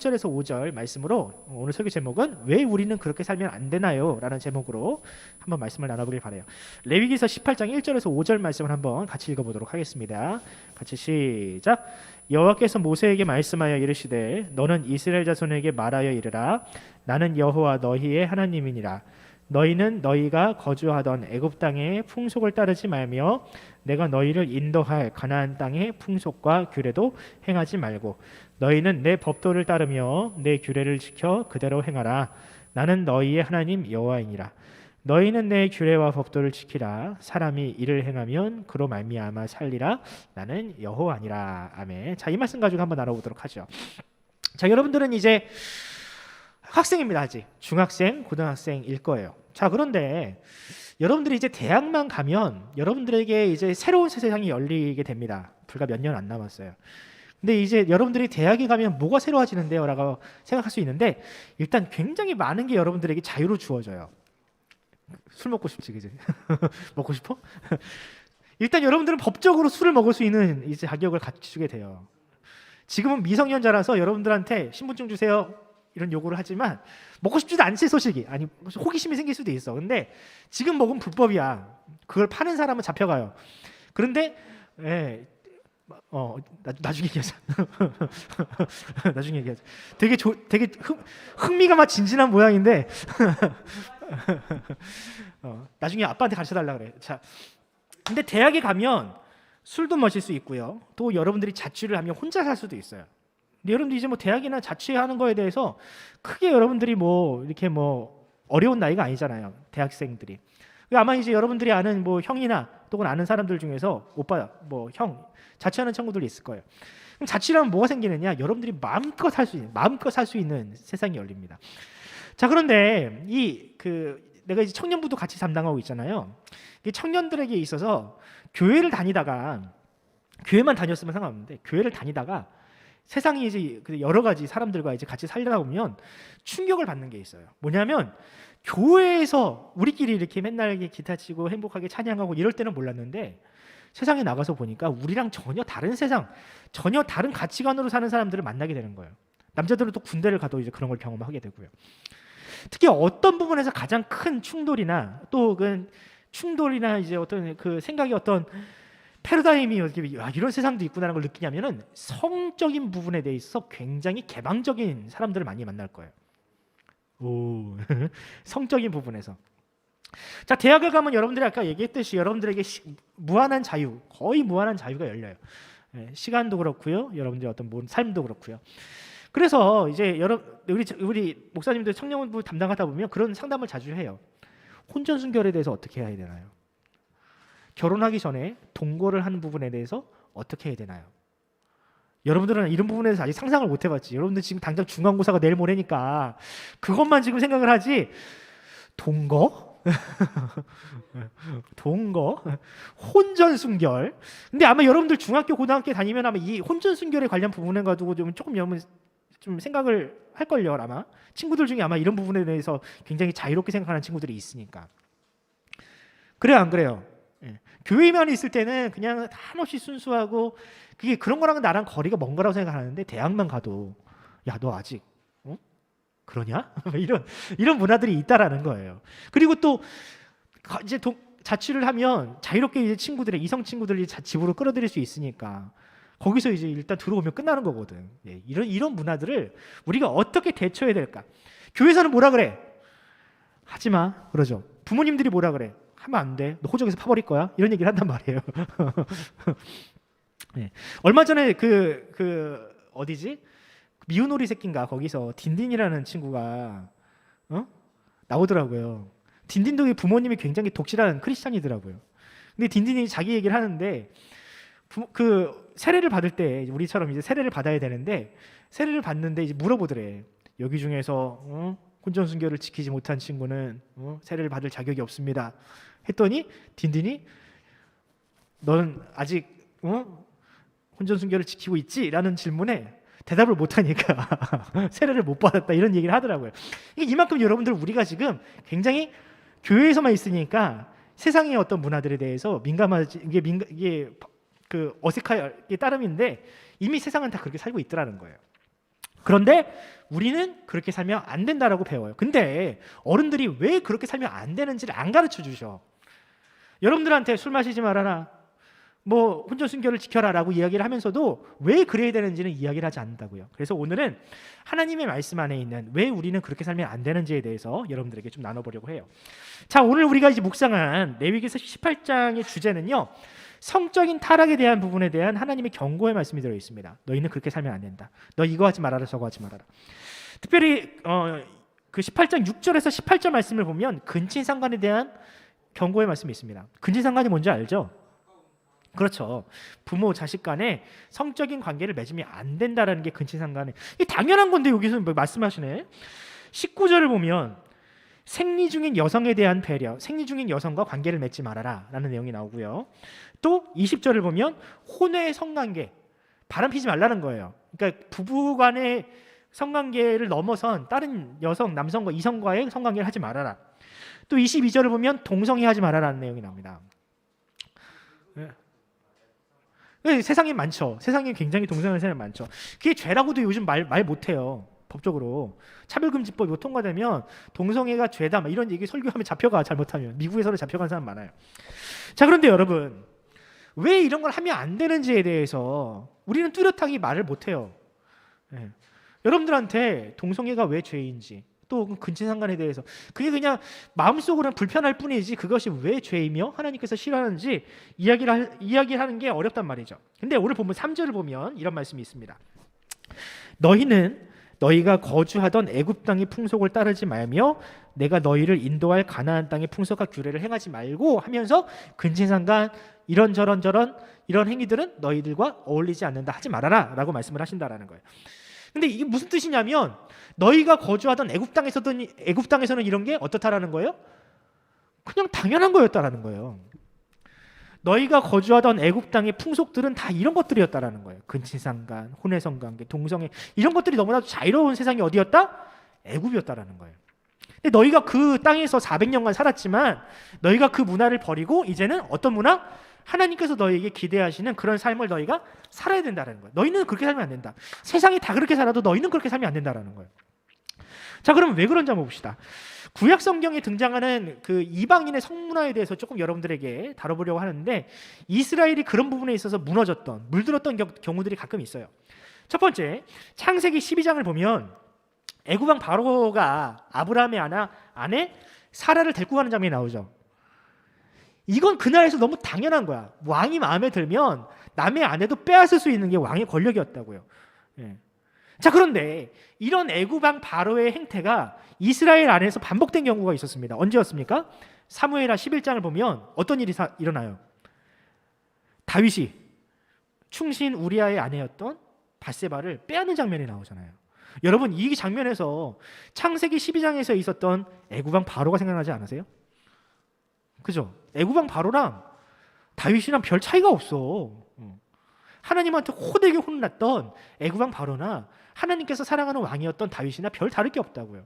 1절에서 5절 말씀으로 오늘 설교 제목은 왜 우리는 그렇게 살면 안 되나요? 라는 제목으로 한번 말씀을 나눠보길 바라요. 레위기서 18장 1절에서 5절 말씀을 한번 같이 읽어보도록 하겠습니다. 같이 시작. 여호와께서 모세에게 말씀하여 이르시되 너는 이스라엘 자손에게 말하여 이르라. 나는 여호와 너희의 하나님이니라. 너희는 너희가 거주하던 애굽 땅의 풍속을 따르지 말며 내가 너희를 인도할 가나안 땅의 풍속과 규례도 행하지 말고 너희는 내 법도를 따르며 내 규례를 지켜 그대로 행하라. 나는 너희의 하나님 여호와이니라. 너희는 내 규례와 법도를 지키라. 사람이 이를 행하면 그로 말미암아 살리라. 나는 여호와니라. 아멘. 자, 이 말씀 가지고 한번 나눠보도록 하죠. 자, 여러분들은 이제 학생입니다. 아직 중학생, 고등학생일 거예요. 자, 그런데 여러분들이 이제 대학만 가면 여러분들에게 이제 새로운 세상이 열리게 됩니다. 불과 몇 년 안 남았어요. 근데 이제 여러분들이 대학에 가면 뭐가 새로워지는데요? 라고 생각할 수 있는데 일단 굉장히 많은 게 여러분들에게 자유로 주어져요. 술 먹고 싶지, 그지? 먹고 싶어? 일단 여러분들은 법적으로 술을 먹을 수 있는 이제 자격을 갖추게 돼요. 지금은 미성년자라서 여러분들한테 신분증 주세요 이런 요구를 하지만 먹고 싶지도 않지, 소식이. 아니, 호기심이 생길 수도 있어. 근데 지금 먹으면 불법이야. 그걸 파는 사람은 잡혀가요. 그런데 나중에 얘기하자. 나중에 얘기하자. 되게 흥미가 막 진진한 모양인데 나중에 아빠한테 가르쳐달라 그래. 자, 근데 대학에 가면 술도 마실 수 있고요. 또 여러분들이 자취를 하면 혼자 살 수도 있어요. 근데 여러분들 이제 뭐 대학이나 자취하는 거에 대해서 크게 여러분들이 뭐 이렇게 뭐 어려운 나이가 아니잖아요. 대학생들이. 아마 이제 여러분들이 아는 뭐 형이나 또는 아는 사람들 중에서 오빠, 뭐 형 자취하는 친구들이 있을 거예요. 그럼 자취를 하면 뭐가 생기느냐? 여러분들이 마음껏 살 수 있는 세상이 열립니다. 자, 그런데 내가 이제 청년부도 같이 담당하고 있잖아요. 이 청년들에게 있어서 교회만 다녔으면 상관없는데 교회를 다니다가 세상이 이제 여러 가지 사람들과 이제 같이 살다 보면 충격을 받는 게 있어요. 뭐냐면 교회에서 우리끼리 이렇게 맨날 기타 치고 행복하게 찬양하고 이럴 때는 몰랐는데 세상에 나가서 보니까 우리랑 전혀 다른 세상, 전혀 다른 가치관으로 사는 사람들을 만나게 되는 거예요. 남자들은 또 군대를 가도 이제 그런 걸 경험하게 되고요. 특히 어떤 부분에서 가장 큰 충돌이나 이제 어떤 그 생각이 어떤 패러다임이 이런 세상도 있구나라는 걸 느끼냐면은 성적인 부분에 대해서 굉장히 개방적인 사람들을 많이 만날 거예요. 성적인 부분에서. 자, 대학을 가면 여러분들이 아까 얘기했듯이 여러분들에게 무한한 자유, 거의 무한한 자유가 열려요. 시간도 그렇고요, 여러분들의 어떤 삶도 그렇고요. 그래서 이제 우리 목사님들 청년부 담당하다 보면 그런 상담을 자주 해요. 혼전순결에 대해서 어떻게 해야 되나요? 결혼하기 전에 동거를 하는 부분에 대해서 어떻게 해야 되나요? 여러분들은 이런 부분에 대해서 아직 상상을 못 해봤지. 여러분들 지금 당장 중간고사가 내일 모레니까 그것만 지금 생각을 하지. 동거? 동거? 혼전순결? 근데 아마 여러분들 중학교, 고등학교 다니면 아마 이 혼전순결에 관련 부분에 가지고 조금 여러분 좀 생각을 할걸요. 아마 친구들 중에 아마 이런 부분에 대해서 굉장히 자유롭게 생각하는 친구들이 있으니까. 그래요, 안 그래요? 교회만 있을 때는 그냥 한없이 순수하고 그게 그런 거랑은 나랑 거리가 먼 거라고 생각하는데 대학만 가도 야, 너 아직 그러냐? 이런 문화들이 있다라는 거예요. 그리고 또 이제 자취를 하면 자유롭게 이제 이성 친구들이 집으로 끌어들일 수 있으니까 거기서 이제 일단 들어오면 끝나는 거거든. 이런 문화들을 우리가 어떻게 대처해야 될까? 교회에서는 뭐라 그래? 하지 마. 그러죠. 부모님들이 뭐라 그래? 하면 안 돼. 너 호적에서 파버릴 거야. 이런 얘기를 한단 말이에요. 얼마 전에 어디지? 미운오리 새끼인가 거기서 딘딘이라는 친구가 나오더라고요. 딘딘도 부모님이 굉장히 독실한 크리스찬이더라고요. 근데 딘딘이 자기 얘기를 하는데 세례를 받을 때 우리처럼 이제 세례를 받아야 되는데 세례를 받는데 이제 물어보더래. 여기 중에서 혼전순결을 지키지 못한 친구는 세례를 받을 자격이 없습니다. 했더니 딘딘이 너는 아직 혼전순결을 지키고 있지? 라는 질문에 대답을 못하니까 세례를 못 받았다 이런 얘기를 하더라고요. 이만큼 여러분들 우리가 지금 굉장히 교회에서만 있으니까 세상의 어떤 문화들에 대해서 이게 어색하게 따름인데 이미 세상은 다 그렇게 살고 있더라는 거예요. 그런데 우리는 그렇게 살면 안 된다라고 배워요. 근데 어른들이 왜 그렇게 살면 안 되는지를 안 가르쳐 주셔. 여러분들한테 술 마시지 말아라, 뭐 혼전 순결을 지켜라라고 이야기를 하면서도 왜 그래야 되는지는 이야기를 하지 않는다고요. 그래서 오늘은 하나님의 말씀 안에 있는 왜 우리는 그렇게 살면 안 되는지에 대해서 여러분들에게 좀 나눠보려고 해요. 자, 오늘 우리가 이제 묵상한 레위기서 18장의 주제는요, 성적인 타락에 대한 부분에 대한 하나님의 경고의 말씀이 들어 있습니다. 너희는 그렇게 살면 안 된다. 너 이거 하지 말아라, 저거 하지 말아라. 특별히 그 18장 6절에서 18절 말씀을 보면 근친상간에 대한 경고의 말씀이 있습니다. 근친상간이 뭔지 알죠? 그렇죠. 부모 자식 간에 성적인 관계를 맺으면 안 된다라는 게 근친상간에, 이게 당연한 건데 여기서 말씀하시네. 19절을 보면 생리 중인 여성에 대한 배려, 생리 중인 여성과 관계를 맺지 말아라 라는 내용이 나오고요. 또 20절을 보면 혼외 성관계, 바람 피지 말라는 거예요. 그러니까 부부 간의 성관계를 넘어선 다른 여성, 남성과 이성과의 성관계를 하지 말아라. 또 22절을 보면 동성애 하지 말아라는 내용이 나옵니다. 세상에 많죠. 세상에 굉장히 동성애하는 사람이 많죠. 그게 죄라고도 요즘 말 못해요. 법적으로 차별금지법이 통과되면 동성애가 죄다 막 이런 얘기 설교하면 잡혀가. 잘못하면 미국에서는 잡혀간 사람 많아요. 자, 그런데 여러분, 왜 이런 걸 하면 안 되는지에 대해서 우리는 뚜렷하게 말을 못해요. 여러분들한테 동성애가 왜 죄인지, 또 근친상간에 대해서 그게 그냥 마음속으로는 불편할 뿐이지 그것이 왜 죄이며 하나님께서 싫어하는지 이야기를 하는 게 어렵단 말이죠. 근데 오늘 보면 3절을 보면 이런 말씀이 있습니다. 너희는 너희가 거주하던 애굽 땅의 풍속을 따르지 말며 내가 너희를 인도할 가나안 땅의 풍속과 규례를 행하지 말고 하면서 근친상간 이런저런 이런 행위들은 너희들과 어울리지 않는다, 하지 말아라 라고 말씀을 하신다라는 거예요. 근데 이게 무슨 뜻이냐면 너희가 거주하던 애굽 땅에서는 이런 게 어떻다라는 거예요? 그냥 당연한 거였다라는 거예요. 너희가 거주하던 애굽 땅의 풍속들은 다 이런 것들이었다라는 거예요. 근친상간, 혼외성관계, 동성애, 이런 것들이 너무나도 자유로운 세상이 어디였다? 애굽이었다라는 거예요. 근데 너희가 그 땅에서 400년간 살았지만 너희가 그 문화를 버리고 이제는 어떤 문화? 하나님께서 너희에게 기대하시는 그런 삶을 너희가 살아야 된다는 거예요. 너희는 그렇게 살면 안 된다. 세상이 다 그렇게 살아도 너희는 그렇게 살면 안 된다는 거예요. 자, 그럼 왜 그런지 한번 봅시다. 구약 성경에 등장하는 그 이방인의 성문화에 대해서 조금 여러분들에게 다뤄보려고 하는데, 이스라엘이 그런 부분에 있어서 무너졌던, 물들었던 경우들이 가끔 있어요. 첫 번째, 창세기 12장을 보면 애굽 왕 바로가 아브라함의 아내 사라를 데리고 가는 장면이 나오죠. 이건 그날에서 너무 당연한 거야. 왕이 마음에 들면 남의 아내도 빼앗을 수 있는 게 왕의 권력이었다고요. 자, 그런데 이런 애굽 왕 바로의 행태가 이스라엘 안에서 반복된 경우가 있었습니다. 언제였습니까? 사무엘하 11장을 보면 어떤 일이 일어나요? 다윗이 충신 우리아의 아내였던 밧세바를 빼앗는 장면이 나오잖아요. 여러분, 이 장면에서 창세기 12장에서 있었던 애굽 왕 바로가 생각나지 않으세요? 그죠? 애굽 왕 바로랑 다윗이랑 별 차이가 없어. 하나님한테 호되게 혼났던 애굽 왕 바로나 하나님께서 사랑하는 왕이었던 다윗이나 별 다를 게 없다고요.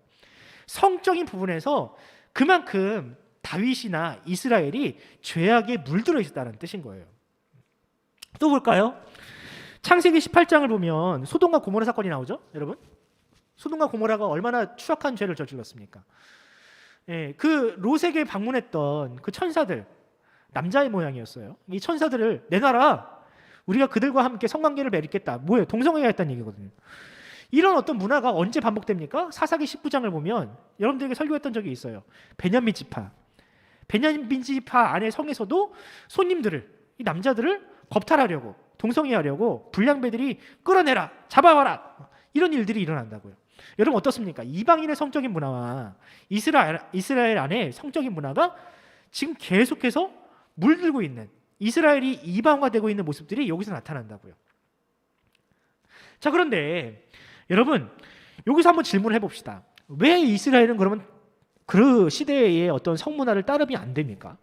성적인 부분에서 그만큼 다윗이나 이스라엘이 죄악에 물들어 있었다는 뜻인 거예요. 또 볼까요? 창세기 18장을 보면 소돔과 고모라 사건이 나오죠, 여러분? 소돔과 고모라가 얼마나 추악한 죄를 저질렀습니까? 그 롯에게 방문했던 그 천사들, 남자의 모양이었어요. 이 천사들을 내놔라. 우리가 그들과 함께 성관계를 맺겠다. 뭐예요? 동성애가 했다는 얘기거든요. 이런 어떤 문화가 언제 반복됩니까? 사사기 19장을 보면 여러분들에게 설교했던 적이 있어요. 베냐민 지파 안의 성에서도 손님들을, 이 남자들을 겁탈하려고, 동성애하려고 불량배들이 끌어내라, 잡아와라, 이런 일들이 일어난다고요. 여러분 어떻습니까? 이방인의 성적인 문화와 이스라엘 안에 성적인 문화가 지금 계속해서 물들고 있는, 이스라엘이 이방화되고 있는 모습들이 여기서 나타난다고요. 자, 그런데 여러분 여기서 한번 질문을 해봅시다. 왜 이스라엘은 그러면 그 시대의 어떤 성문화를 따르면 안 됩니까?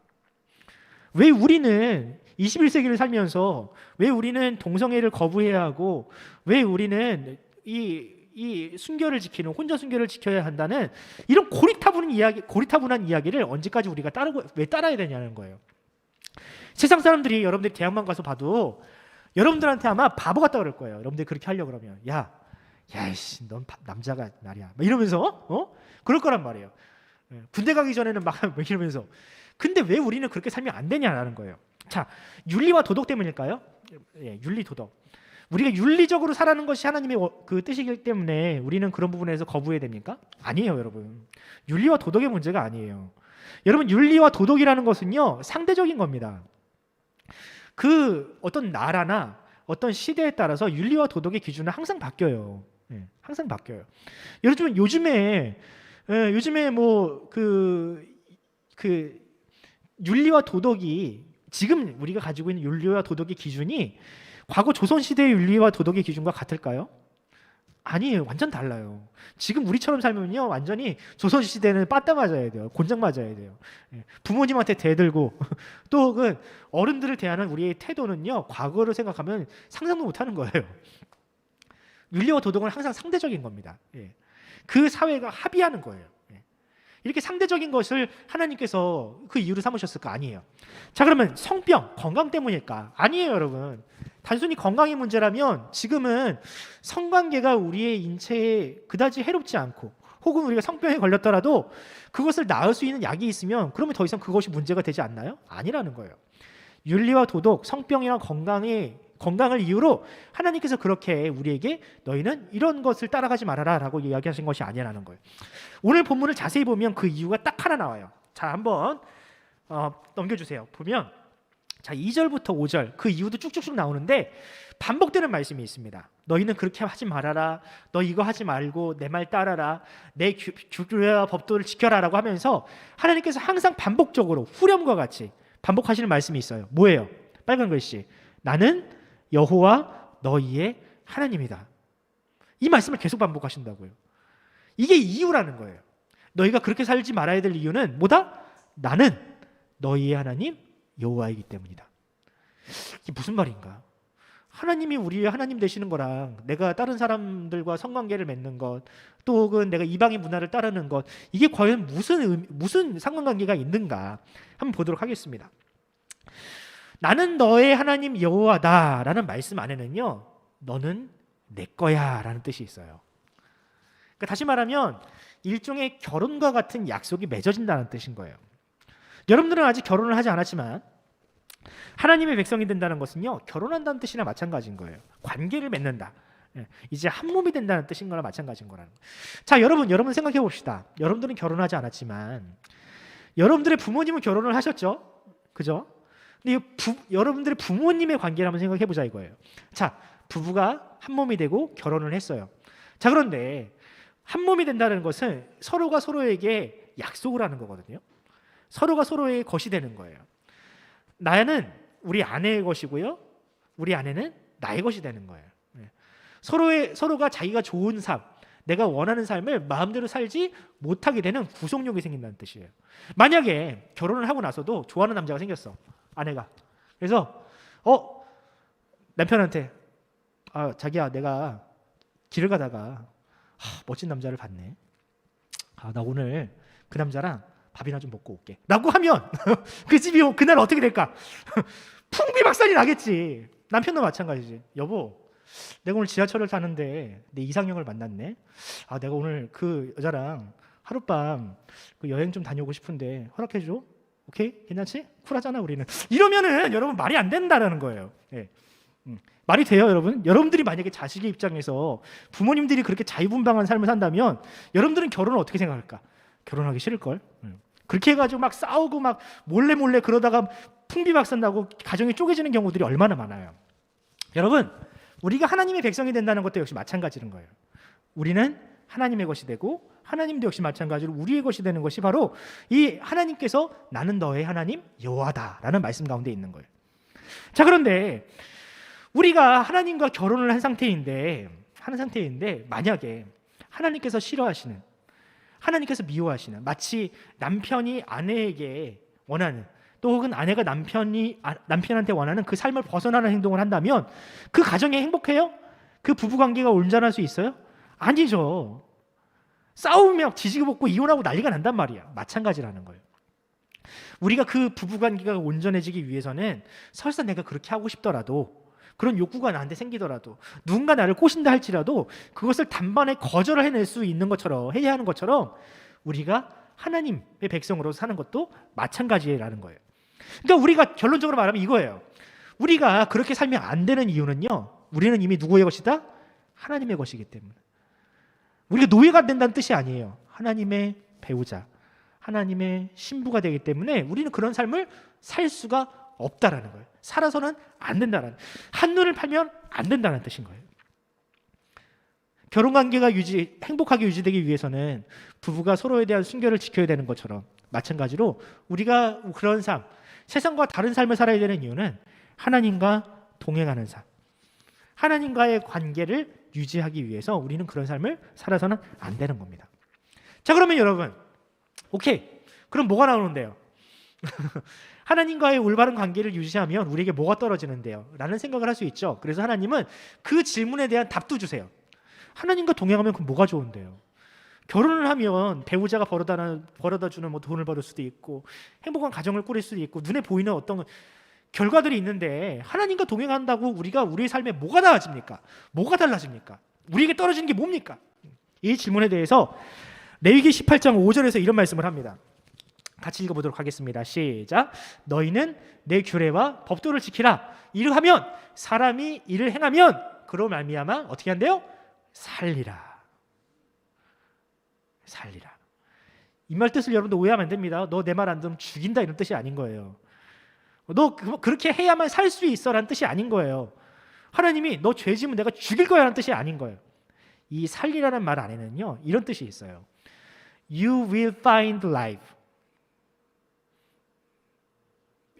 왜 우리는 21세기를 살면서 왜 우리는 동성애를 거부해야 하고 왜 우리는 이 순결을 지키는, 혼전 순결을 지켜야 한다는 이런 고리타분한 이야기를 언제까지 우리가 왜 따라야 되냐는 거예요. 세상 사람들이 여러분들이 대학만 가서 봐도 여러분들한테 아마 바보 같다 그럴 거예요. 여러분들이 그렇게 하려고 그러면, 야, 야이씨, 넌 남자가 말이야. 막 이러면서 그럴 거란 말이에요. 군대 가기 전에는 막 이러면서. 근데 왜 우리는 그렇게 살면 안 되냐라는 거예요. 자, 윤리와 도덕 때문일까요? 예, 윤리 도덕. 우리가 윤리적으로 살아가는 것이 하나님의 그 뜻이기 때문에 우리는 그런 부분에서 거부해야 됩니까? 아니에요, 여러분. 윤리와 도덕의 문제가 아니에요. 여러분, 윤리와 도덕이라는 것은요, 상대적인 겁니다. 그 어떤 나라나 어떤 시대에 따라서 윤리와 도덕의 기준은 항상 바뀌어요. 예, 항상 바뀌어요. 요즘에 뭐 그 윤리와 도덕이 지금 우리가 가지고 있는 윤리와 도덕의 기준이 과거 조선 시대의 윤리와 도덕의 기준과 같을까요? 아니에요. 완전 달라요. 지금 우리처럼 살면요, 완전히 조선 시대는 빠따 맞아야 돼요. 곤장 맞아야 돼요. 부모님한테 대들고 또 그 어른들을 대하는 우리의 태도는요, 과거를 생각하면 상상도 못하는 거예요. 윤리와 도덕은 항상 상대적인 겁니다. 그 사회가 합의하는 거예요. 이렇게 상대적인 것을 하나님께서 그 이유로 삼으셨을 거 아니에요. 자, 그러면 성병, 건강 때문일까? 아니에요, 여러분. 단순히 건강의 문제라면 지금은 성관계가 우리의 인체에 그다지 해롭지 않고, 혹은 우리가 성병에 걸렸더라도 그것을 나을 수 있는 약이 있으면 그러면 더 이상 그것이 문제가 되지 않나요? 아니라는 거예요. 윤리와 도덕, 성병이나 건강을 이유로 하나님께서 그렇게 우리에게 너희는 이런 것을 따라가지 말아라 라고 이야기하신 것이 아니라는 거예요. 오늘 본문을 자세히 보면 그 이유가 딱 하나 나와요. 자, 한번 넘겨주세요. 보면 자, 2절부터 5절 그 이유도 쭉쭉쭉 나오는데 반복되는 말씀이 있습니다. 너희는 그렇게 하지 말아라. 너 이거 하지 말고 내 말 따라라. 내 규례와 법도를 지켜라 라고 하면서 하나님께서 항상 반복적으로 후렴과 같이 반복하시는 말씀이 있어요. 뭐예요? 빨간 글씨. 나는 여호와 너희의 하나님이다. 이 말씀을 계속 반복하신다고요. 이게 이유라는 거예요. 너희가 그렇게 살지 말아야 될 이유는 뭐다? 나는 너희의 하나님 여호와이기 때문이다. 이게 무슨 말인가? 하나님이 우리의 하나님 되시는 거랑 내가 다른 사람들과 성관계를 맺는 것, 또 혹은 내가 이방의 문화를 따르는 것, 이게 과연 무슨 상관관계가 있는가 한번 보도록 하겠습니다. 나는 너의 하나님 여호와다라는 말씀 안에는요, 너는 내 거야라는 뜻이 있어요. 그러니까 다시 말하면 일종의 결혼과 같은 약속이 맺어진다는 뜻인 거예요. 여러분들은 아직 결혼을 하지 않았지만 하나님의 백성이 된다는 것은요, 결혼한다는 뜻이나 마찬가지인 거예요. 관계를 맺는다. 이제 한 몸이 된다는 뜻인 거나 마찬가지인 거라는 거예요. 자, 여러분 생각해 봅시다. 여러분들은 결혼하지 않았지만 여러분들의 부모님은 결혼을 하셨죠? 그죠? 근데 여러분들의 부모님의 관계를 한번 생각해 보자 이거예요. 자, 부부가 한 몸이 되고 결혼을 했어요. 자, 그런데 한 몸이 된다는 것은 서로가 서로에게 약속을 하는 거거든요. 서로가 서로의 것이 되는 거예요. 나는 우리 아내의 것이고요, 우리 아내는 나의 것이 되는 거예요. 서로가 자기가 좋은 삶, 내가 원하는 삶을 마음대로 살지 못하게 되는 구속력이 생긴다는 뜻이에요. 만약에 결혼을 하고 나서도 좋아하는 남자가 생겼어, 아내가. 그래서 남편한테 자기야, 내가 길을 가다가 멋진 남자를 봤네. 나 오늘 그 남자랑 밥이나 좀 먹고 올게 라고 하면 그 집이 그날 어떻게 될까? 풍비박산이 나겠지. 남편도 마찬가지지. 여보, 내가 오늘 지하철을 타는데 내 이상형을 만났네. 내가 오늘 그 여자랑 하룻밤 그 여행 좀 다녀오고 싶은데 허락해줘. 오케이? 괜찮지? 쿨하잖아 우리는. 이러면은 여러분 말이 안 된다는 거예요. 말이 돼요, 여러분? 여러분들이 만약에 자식의 입장에서 부모님들이 그렇게 자유분방한 삶을 산다면 여러분들은 결혼을 어떻게 생각할까? 결혼하기 싫을걸? 그렇게 해가지고 막 싸우고 막 몰래 그러다가 풍비박산 나고 가정이 쪼개지는 경우들이 얼마나 많아요. 여러분, 우리가 하나님의 백성이 된다는 것도 역시 마찬가지인 거예요. 우리는 하나님의 것이 되고 하나님도 역시 마찬가지로 우리의 것이 되는 것이 바로 이 하나님께서 나는 너의 하나님 여호와다라는 말씀 가운데 있는 거예요. 자, 그런데 우리가 하나님과 결혼을 한 상태인데 만약에 하나님께서 싫어하시는, 하나님께서 미워하시는, 마치 남편이 아내에게 원하는, 또 혹은 아내가 남편한테 원하는 그 삶을 벗어나는 행동을 한다면 그 가정이 행복해요? 그 부부관계가 온전할 수 있어요? 아니죠. 싸우며 지지고 볶고 이혼하고 난리가 난단 말이야. 마찬가지라는 거예요. 우리가 그 부부관계가 온전해지기 위해서는 설사 내가 그렇게 하고 싶더라도 그런 욕구가 나한테 생기더라도, 누군가 나를 꼬신다 할지라도 그것을 단번에 거절을 해낼 수 있는 것처럼, 해야 하는 것처럼 우리가 하나님의 백성으로 사는 것도 마찬가지라는 거예요. 그러니까 우리가 결론적으로 말하면 이거예요. 우리가 그렇게 살면 안 되는 이유는요, 우리는 이미 누구의 것이다? 하나님의 것이기 때문에. 우리가 노예가 된다는 뜻이 아니에요. 하나님의 배우자, 하나님의 신부가 되기 때문에 우리는 그런 삶을 살 수가 없다라는 거예요. 살아서는 안 된다는, 한눈을 팔면 안 된다는 뜻인 거예요. 결혼관계가 행복하게 유지되기 위해서는 부부가 서로에 대한 순결을 지켜야 되는 것처럼, 마찬가지로 우리가 그런 삶, 세상과 다른 삶을 살아야 되는 이유는 하나님과 동행하는 삶, 하나님과의 관계를 유지하기 위해서 우리는 그런 삶을 살아서는 안 되는 겁니다. 자, 그러면 여러분, 오케이, 그럼 뭐가 나오는데요? 하나님과의 올바른 관계를 유지하면 우리에게 뭐가 떨어지는데요? 라는 생각을 할 수 있죠. 그래서 하나님은 그 질문에 대한 답도 주세요. 하나님과 동행하면 그럼 뭐가 좋은데요? 결혼을 하면 배우자가 벌어다 주는 뭐 돈을 벌을 수도 있고, 행복한 가정을 꾸릴 수도 있고, 눈에 보이는 어떤 결과들이 있는데, 하나님과 동행한다고 우리가 우리의 삶에 뭐가 나아집니까? 뭐가 달라집니까? 우리에게 떨어지는 게 뭡니까? 이 질문에 대해서 레위기 18장 5절에서 이런 말씀을 합니다. 같이 읽어보도록 하겠습니다. 시작. 너희는 내 규례와 법도를 지키라. 이르하면, 사람이 이를 행하면 그로 말미암아 어떻게 한대요? 살리라. 살리라. 이 말 뜻을 여러분들 오해하면 안 됩니다. 너 내 말 안 들으면 죽인다, 이런 뜻이 아닌 거예요. 너 그렇게 해야만 살 수 있어 라는 뜻이 아닌 거예요. 하나님이 너 죄 지으면 내가 죽일 거야 라는 뜻이 아닌 거예요. 이 살리라는 말 안에는요, 이런 뜻이 있어요. You will find life.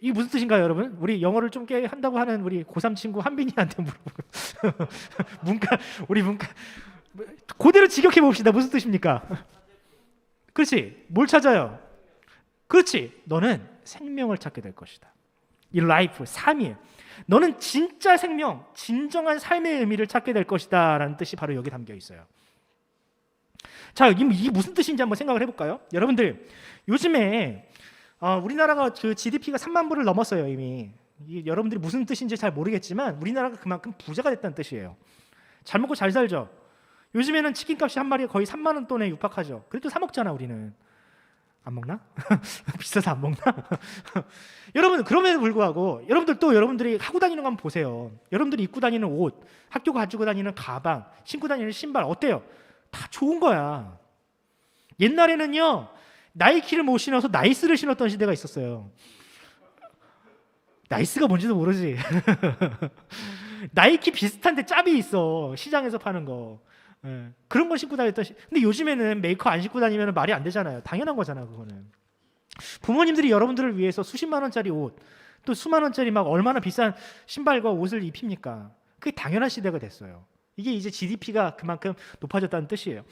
이게 무슨 뜻인가요, 여러분? 우리 영어를 좀 꽤 한다고 하는 우리 고3 친구 한빈이한테 물어보고 우리 문과 그대로 직역해 봅시다. 무슨 뜻입니까? 그렇지. 뭘 찾아요? 그렇지. 너는 생명을 찾게 될 것이다. 이 라이프, 삶이에요. 너는 진짜 생명, 진정한 삶의 의미를 찾게 될 것이다 라는 뜻이 바로 여기 담겨 있어요. 자, 이게 무슨 뜻인지 한번 생각을 해볼까요? 여러분들, 요즘에 우리나라가 그 GDP가 3만 불을 넘었어요, 이미. 여러분들이 무슨 뜻인지 잘 모르겠지만 우리나라가 그만큼 부자가 됐다는 뜻이에요. 잘 먹고 잘 살죠. 요즘에는 치킨값이 한 마리에 거의 3만 원 돈에 육박하죠. 그래도 사 먹잖아, 우리는. 안 먹나? 비싸서 안 먹나? 여러분, 그럼에도 불구하고 여러분들이 하고 다니는 거 한번 보세요. 여러분들이 입고 다니는 옷, 학교 가지고 다니는 가방, 신고 다니는 신발 어때요? 다 좋은 거야. 옛날에는요, 나이키를 못 신어서 나이스를 신었던 시대가 있었어요. 나이스가 뭔지도 모르지. 나이키 비슷한데 짭이 있어, 시장에서 파는 거. 그런 걸 신고 다녔던 근데 요즘에는 메이커 안 신고 다니면 말이 안 되잖아요. 당연한 거잖아, 그거는. 부모님들이 여러분들을 위해서 수십만 원짜리 옷, 또 수만 원짜리 막 얼마나 비싼 신발과 옷을 입힙니까? 그게 당연한 시대가 됐어요. 이게 이제 GDP가 그만큼 높아졌다는 뜻이에요.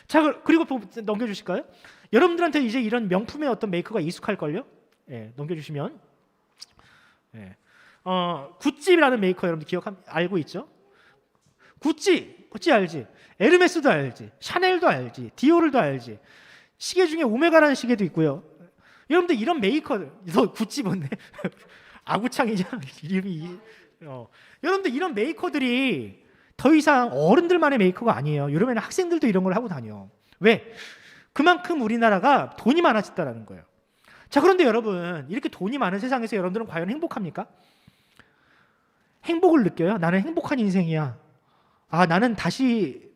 자, 그리고 넘겨주실까요? 여러분들한테 이제 이런 명품의 어떤 메이커가 익숙할걸요? 예, 넘겨주시면. 예. 구찌라는 메이커 여러분들 알고 있죠? 구찌 알지? 에르메스도 알지? 샤넬도 알지? 디오르도 알지? 시계 중에 오메가라는 시계도 있고요. 여러분들 이런 메이커들, 너 구찌 뭔데? 아구창이냐? 이름이. 여러분들 이런 메이커들이 더 이상 어른들만의 메이커가 아니에요. 요즘에는 학생들도 이런 걸 하고 다녀. 왜? 그만큼 우리나라가 돈이 많아졌다는 거예요. 자, 그런데 여러분, 이렇게 돈이 많은 세상에서 여러분들은 과연 행복합니까? 행복을 느껴요? 나는 행복한 인생이야. 나는 다시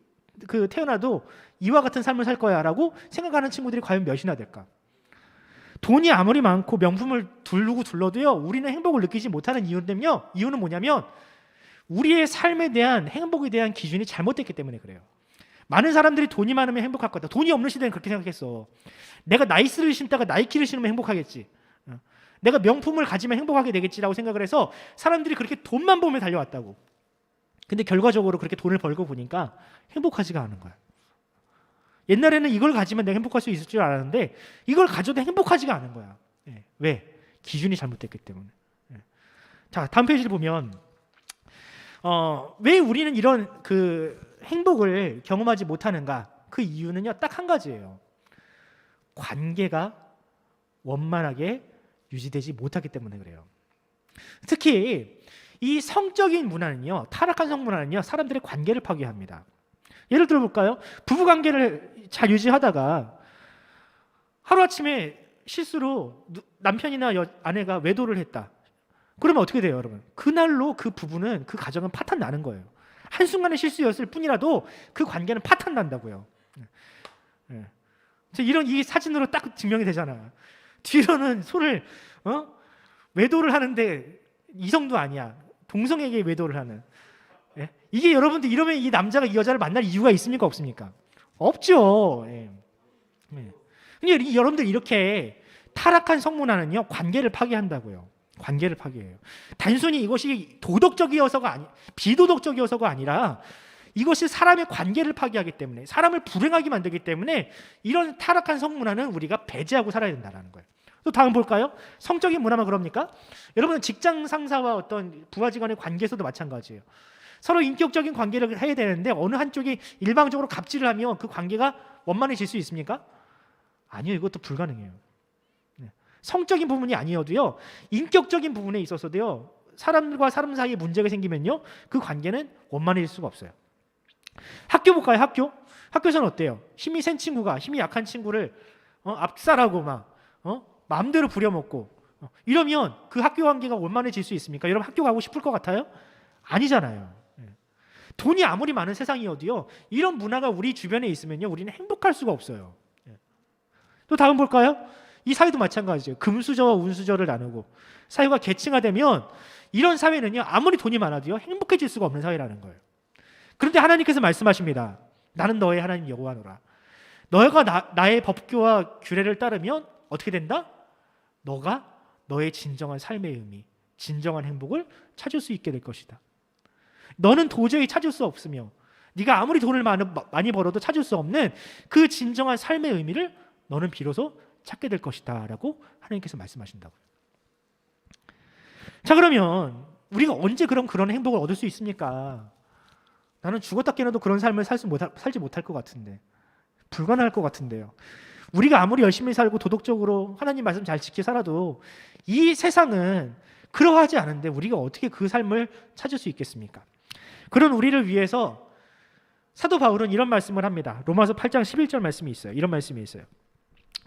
태어나도 이와 같은 삶을 살 거야 라고 생각하는 친구들이 과연 몇이나 될까? 돈이 아무리 많고 명품을 둘러도요, 우리는 행복을 느끼지 못하는 이유는 뭐냐면 우리의 삶에 대한, 행복에 대한 기준이 잘못됐기 때문에 그래요. 많은 사람들이 돈이 많으면 행복할 거다. 돈이 없는 시대는 그렇게 생각했어. 내가 나이스를 신다가 나이키를 신으면 행복하겠지. 내가 명품을 가지면 행복하게 되겠지라고 생각을 해서 사람들이 그렇게 돈만 보면 달려왔다고. 근데 결과적으로 그렇게 돈을 벌고 보니까 행복하지가 않은 거야. 옛날에는 이걸 가지면 내가 행복할 수 있을 줄 알았는데 이걸 가져도 행복하지가 않은 거야. 왜? 기준이 잘못됐기 때문에. 자, 다음 페이지를 보면 왜 우리는 이런 행복을 경험하지 못하는가? 그 이유는요, 딱 한 가지예요. 관계가 원만하게 유지되지 못하기 때문에 그래요. 특히 이 성적인 문화는요, 타락한 성문화는요, 사람들의 관계를 파괴합니다. 예를 들어 볼까요? 부부 관계를 잘 유지하다가 하루아침에 실수로 남편이나 아내가 외도를 했다. 그러면 어떻게 돼요, 여러분? 그날로 그 부부는, 그 가정은 파탄 나는 거예요. 한순간의 실수였을 뿐이라도 그 관계는 파탄 난다고요. 네. 이런 이 사진으로 딱 증명이 되잖아. 뒤로는 손을 외도를 하는데 이성도 아니야. 동성에게 외도를 하는. 예? 이게 여러분들 이러면 이 남자가 이 여자를 만날 이유가 있습니까, 없습니까? 없죠. 예. 예. 근데 여러분들 이렇게 타락한 성문화는요, 관계를 파괴한다고요. 관계를 파괴해요. 단순히 이것이 도덕적이어서가 비도덕적이어서가 아니라 이것이 사람의 관계를 파괴하기 때문에, 사람을 불행하게 만들기 때문에 이런 타락한 성문화는 우리가 배제하고 살아야 된다는 거예요. 또 다음 볼까요? 성적인 문화만 그럽니까? 여러분은 직장 상사와 어떤 부하직원의 관계에서도 마찬가지예요. 서로 인격적인 관계를 해야 되는데 어느 한쪽이 일방적으로 갑질을 하면 그 관계가 원만해질 수 있습니까? 아니요, 이것도 불가능해요. 성적인 부분이 아니어도요, 인격적인 부분에 있어서도요, 사람과 사람 사이에 문제가 생기면요, 그 관계는 원만해질 수가 없어요. 학교 볼까요? 학교에서는 어때요? 힘이 센 친구가 힘이 약한 친구를 압살하고 막 마음대로 부려먹고 이러면 그 학교 관계가 원만해질 수 있습니까? 여러분 학교 가고 싶을 것 같아요? 아니잖아요. 돈이 아무리 많은 세상이어도요, 이런 문화가 우리 주변에 있으면요, 우리는 행복할 수가 없어요. 또 다음 볼까요? 이 사회도 마찬가지죠. 금수저와 운수저를 나누고 사회가 계층화되면 이런 사회는요, 아무리 돈이 많아도요, 행복해질 수가 없는 사회라는 거예요. 그런데 하나님께서 말씀하십니다. 나는 너의 하나님 여호와노라. 너가 나의 법규와 규례를 따르면 어떻게 된다? 너가 너의 진정한 삶의 의미, 진정한 행복을 찾을 수 있게 될 것이다. 너는 도저히 찾을 수 없으며 네가 아무리 돈을 많이 벌어도 찾을 수 없는 그 진정한 삶의 의미를 너는 비로소 찾게 될 것이다 라고 하나님께서 말씀하신다고요. 자, 그러면 우리가 언제 그런 행복을 얻을 수 있습니까? 나는 죽었다 깨어나도 그런 삶을 살지 못할 것 같은데, 불가능할 것 같은데요. 우리가 아무리 열심히 살고 도덕적으로 하나님 말씀 잘 지켜 살아도 이 세상은 그러하지 않은데 우리가 어떻게 그 삶을 찾을 수 있겠습니까? 그런 우리를 위해서 사도 바울은 이런 말씀을 합니다. 로마서 8장 11절 말씀이 있어요. 이런 말씀이 있어요.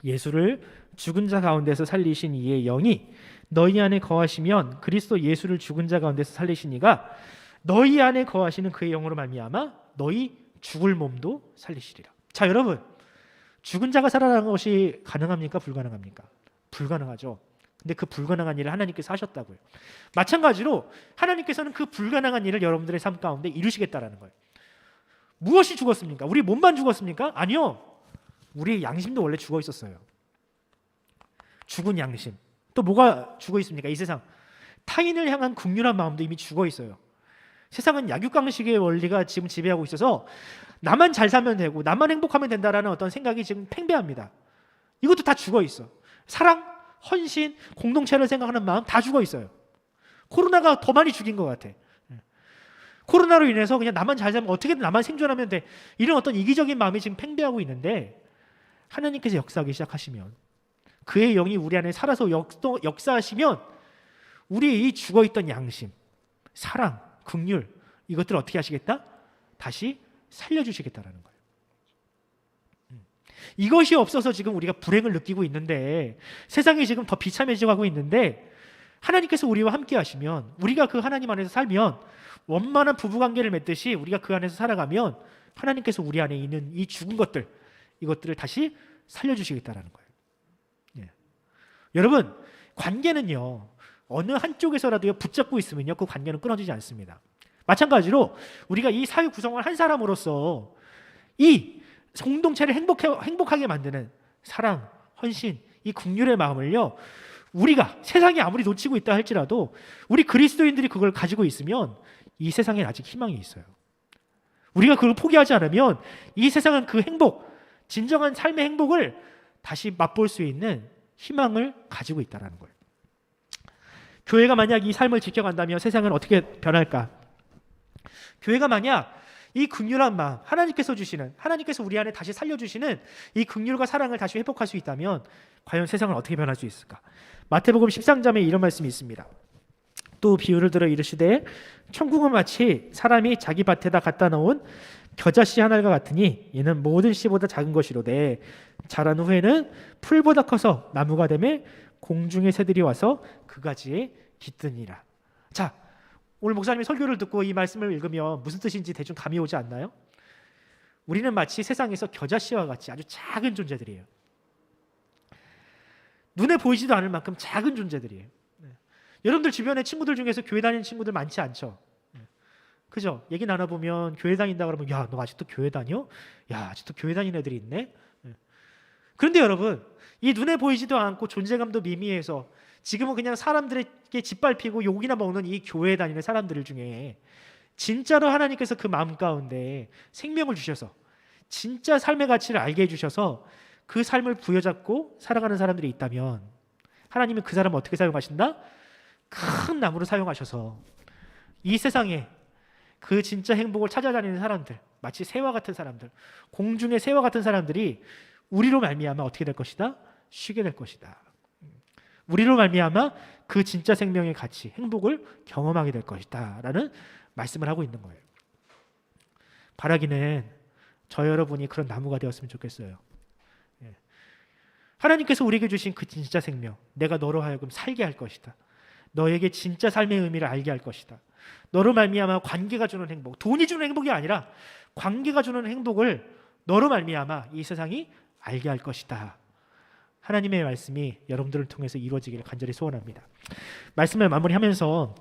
예수를 죽은 자 가운데서 살리신 이의 영이 너희 안에 거하시면 그리스도 예수를 죽은 자 가운데서 살리신 이가 너희 안에 거하시는 그의 영으로 말미암아 너희 죽을 몸도 살리시리라. 자, 여러분, 죽은 자가 살아나는 것이 가능합니까? 불가능합니까? 불가능하죠. 근데 그 불가능한 일을 하나님께서 하셨다고요. 마찬가지로 하나님께서는 그 불가능한 일을 여러분들의 삶 가운데 이루시겠다라는 거예요. 무엇이 죽었습니까? 우리 몸만 죽었습니까? 아니요. 우리의 양심도 원래 죽어 있었어요. 죽은 양심. 또 뭐가 죽어 있습니까? 이 세상. 타인을 향한 긍휼한 마음도 이미 죽어 있어요. 세상은 약육강식의 원리가 지금 지배하고 있어서 나만 잘 살면 되고 나만 행복하면 된다라는 어떤 생각이 지금 팽배합니다. 이것도 다 죽어 있어. 사랑, 헌신, 공동체를 생각하는 마음 다 죽어 있어요. 코로나가 더 많이 죽인 것 같아. 코로나로 인해서 그냥 나만 잘 살면 어떻게든 나만 생존하면 돼. 이런 어떤 이기적인 마음이 지금 팽배하고 있는데 하나님께서 역사하기 시작하시면, 그의 영이 우리 안에 살아서 역사하시면 우리의 이 죽어있던 양심, 사랑, 긍휼, 이것들을 어떻게 하시겠다? 다시 살려주시겠다라는 거예요. 이것이 없어서 지금 우리가 불행을 느끼고 있는데, 세상이 지금 더 비참해지고 하고 있는데, 하나님께서 우리와 함께 하시면, 우리가 그 하나님 안에서 살면, 원만한 부부관계를 맺듯이 우리가 그 안에서 살아가면 하나님께서 우리 안에 있는 이 죽은 것들, 이것들을 다시 살려주시겠다라는 거예요. 예. 여러분, 관계는요, 어느 한쪽에서라도 붙잡고 있으면요, 그 관계는 끊어지지 않습니다. 마찬가지로 우리가 이 사회 구성원 한 사람으로서 이 공동체를 행복하게 만드는 사랑, 헌신, 이 긍휼의 마음을요, 우리가 세상이 아무리 놓치고 있다 할지라도 우리 그리스도인들이 그걸 가지고 있으면 이 세상엔 아직 희망이 있어요. 우리가 그걸 포기하지 않으면 이 세상은 그 행복, 진정한 삶의 행복을 다시 맛볼 수 있는 희망을 가지고 있다는 거예요. 교회가 만약 이 삶을 지켜간다면 세상은 어떻게 변할까? 교회가 만약 이 긍휼한 마음, 하나님께서 주시는, 하나님께서 우리 안에 다시 살려주시는 이 긍휼과 사랑을 다시 회복할 수 있다면 과연 세상은 어떻게 변할 수 있을까? 마태복음 13장에 이런 말씀이 있습니다. 또 비유를 들어 이르시되 천국은 마치 사람이 자기 밭에다 갖다 놓은 겨자씨 하나가 같으니 이는 모든 씨보다 작은 것이로되 자란 후에는 풀보다 커서 나무가 되매 공중의 새들이 와서 그 가지에 깃드니라. 자, 오늘 목사님의 설교를 듣고 이 말씀을 읽으면 무슨 뜻인지 대충 감이 오지 않나요? 우리는 마치 세상에서 겨자씨와 같이 아주 작은 존재들이에요. 눈에 보이지도 않을 만큼 작은 존재들이에요. 여러분들 주변에 친구들 중에서 교회 다니는 친구들 많지 않죠? 그죠? 얘기 나눠보면 교회 다닌다 그러면 야, 너 아직도 교회 다녀? 야, 아직도 교회 다니는 애들이 있네? 그런데 여러분, 이 눈에 보이지도 않고 존재감도 미미해서 지금은 그냥 사람들에게 짓밟히고 욕이나 먹는 이 교회에 다니는 사람들 중에 진짜로 하나님께서 그 마음 가운데 생명을 주셔서 진짜 삶의 가치를 알게 해주셔서 그 삶을 부여잡고 살아가는 사람들이 있다면 하나님은 그 사람을 어떻게 사용하신다? 큰 나무로 사용하셔서 이 세상에 그 진짜 행복을 찾아다니는 사람들, 마치 새와 같은 사람들, 공중의 새와 같은 사람들이 우리로 말미암아 어떻게 될 것이다? 쉬게 될 것이다. 우리로 말미암아 그 진짜 생명의 가치, 행복을 경험하게 될 것이다 라는 말씀을 하고 있는 거예요. 바라기는 저 여러분이 그런 나무가 되었으면 좋겠어요. 하나님께서 우리에게 주신 그 진짜 생명, 내가 너로 하여금 살게 할 것이다. 너에게 진짜 삶의 의미를 알게 할 것이다. 너로 말미암아 관계가 주는 행복, 돈이 주는 행복이 아니라 관계가 주는 행복을 너로 말미암아 이 세상이 알게 할 것이다. 하나님의 말씀이 여러분들을 통해서 이루어지기를 간절히 소원합니다. 말씀을 마무리하면서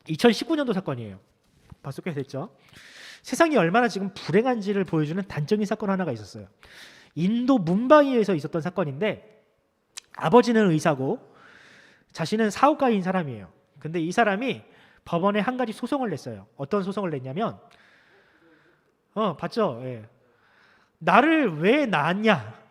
2019년도 사건이에요. 벌써 꽤 됐죠? 세상이 얼마나 지금 불행한지를 보여주는 단적인 사건 하나가 있었어요. 인도 뭄바이에서 있었던 사건인데 아버지는 의사고 자신은 사업가인 사람이에요. 근데 이 사람이 법원에 한 가지 소송을 냈어요. 어떤 소송을 냈냐면 봤죠? 예. 나를 왜 낳았냐?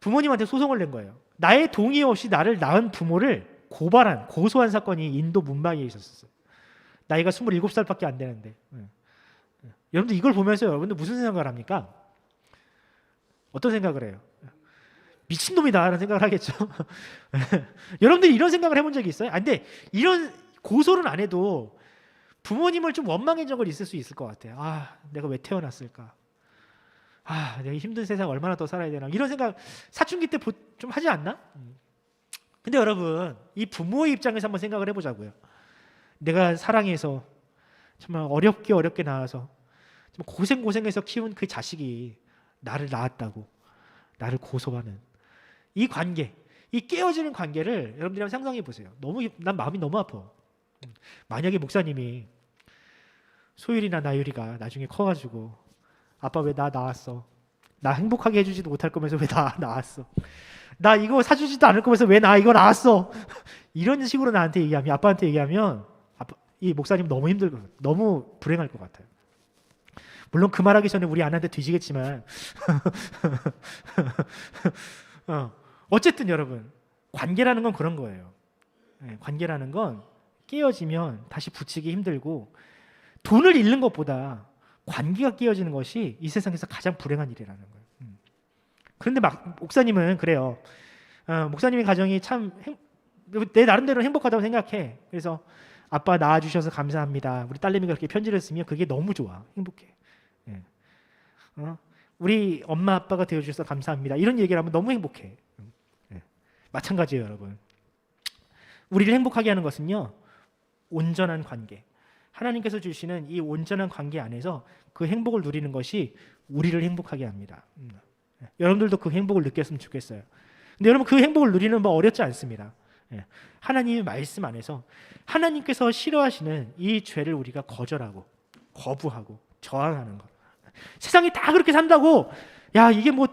부모님한테 소송을 낸 거예요. 나의 동의 없이 나를 낳은 부모를 고소한 사건이 인도 뭄바이에 있었어요. 나이가 27살밖에 안 되는데. 여러분들 이걸 보면서 여러분들 무슨 생각을 합니까? 어떤 생각을 해요? 미친놈이다 라는 생각을 하겠죠. 여러분들이 이런 생각을 해본 적이 있어요? 근데 이런 고소를 안 해도 부모님을 좀 원망한 적은 있을 수 있을 것 같아요. 내가 왜 태어났을까? 내가 힘든 세상 얼마나 더 살아야 되나? 이런 생각 사춘기 때 좀 하지 않나? 근데 여러분, 이 부모의 입장에서 한번 생각을 해보자고요. 내가 사랑해서 정말 어렵게 낳아서 정말 고생해서 키운 그 자식이 나를 낳았다고 나를 고소하는 이 관계, 이 깨어지는 관계를 여러분들이 한번 상상해 보세요. 난 마음이 너무 아파. 만약에 목사님이 소율이나 나율이가 나중에 커가지고 아빠 왜 나 낳았어? 나 행복하게 해주지도 못할 거면서 왜 나 낳았어? 나 이거 사주지도 않을 거면서 왜 나 이거 낳았어? 이런 식으로 나한테 얘기하면, 아빠한테 얘기하면 이 목사님 너무 힘들고 너무 불행할 것 같아요. 물론 그 말하기 전에 우리 아내한테 뒤지겠지만 어쨌든 여러분, 관계라는 건 그런 거예요. 관계라는 건 깨어지면 다시 붙이기 힘들고 돈을 잃는 것보다 관계가 깨어지는 것이 이 세상에서 가장 불행한 일이라는 거예요. 그런데 목사님은 그래요. 목사님의 가정이 참 내 나름대로 행복하다고 생각해. 그래서 아빠 낳아주셔서 감사합니다. 우리 딸내미가 그렇게 편지를 쓰면 그게 너무 좋아. 행복해. 우리 엄마 아빠가 되어주셔서 감사합니다. 이런 얘기를 하면 너무 행복해. 마찬가지예요, 여러분. 우리를 행복하게 하는 것은요, 온전한 관계. 하나님께서 주시는 이 온전한 관계 안에서 그 행복을 누리는 것이 우리를 행복하게 합니다. 여러분들도 그 행복을 느꼈으면 좋겠어요. 근데 여러분, 그 행복을 누리는 법 어렵지 않습니다. 하나님의 말씀 안에서 하나님께서 싫어하시는 이 죄를 우리가 거절하고 거부하고 저항하는 것. 세상이 다 그렇게 산다고 이게 뭐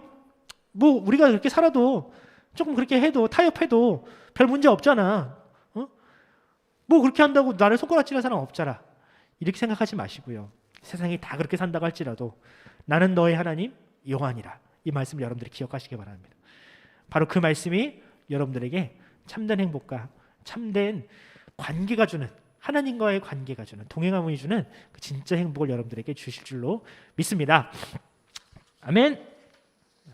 우리가 그렇게 살아도 조금 그렇게 해도 타협해도 별 문제 없잖아. 뭐 그렇게 한다고 나를 손가락질할 사람 없잖아. 이렇게 생각하지 마시고요. 세상이 다 그렇게 산다고 할지라도 나는 너의 하나님 여호와니라. 이 말씀을 여러분들이 기억하시기 바랍니다. 바로 그 말씀이 여러분들에게 참된 행복과 참된 관계가 주는, 하나님과의 관계가 주는, 동행함이 주는 그 진짜 행복을 여러분들에게 주실 줄로 믿습니다. 아멘.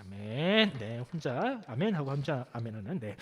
아멘. 네, 혼자 아멘 하고 혼자 아멘하는 네.